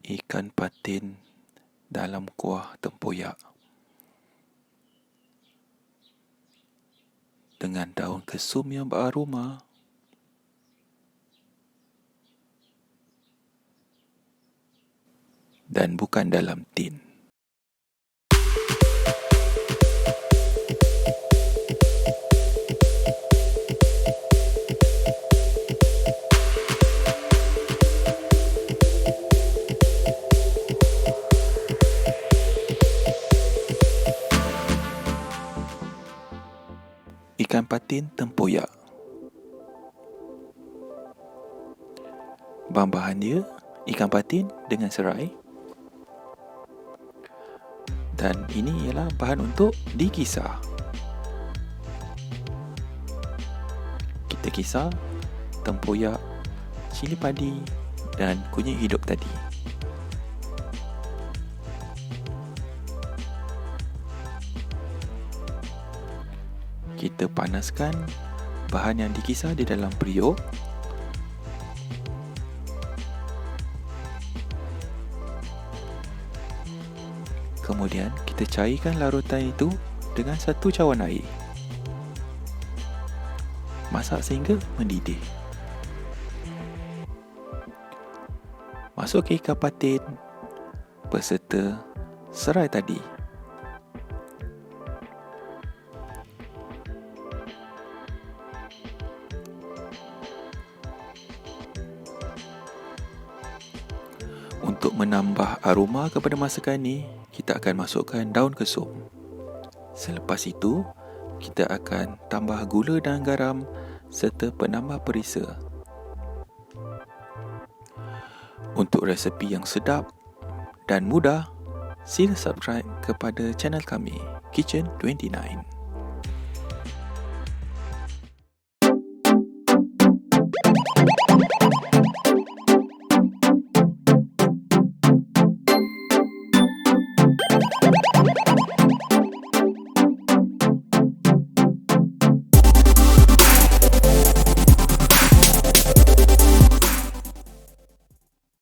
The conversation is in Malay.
ikan patin dalam kuah tempoyak dengan daun kesum yang beraroma. Dan bukan dalam tin. Ikan patin tempoyak. Bahan-bahan dia, ikan patin dengan serai. Dan ini ialah bahan untuk dikisar. Kita kisar tempoyak, cili padi dan kunyit hidup tadi. Kita panaskan bahan yang dikisar di dalam periuk. Kemudian kita cairkan larutan itu dengan 1 cawan air. Masak sehingga mendidih. Masukkan ikan patin beserta serai tadi. Untuk menambah aroma kepada masakan ini, kita akan masukkan daun kesum. Selepas itu, kita akan tambah gula dan garam serta penambah perisa. Untuk resepi yang sedap dan mudah, sila subscribe kepada channel kami, Kitchen 29.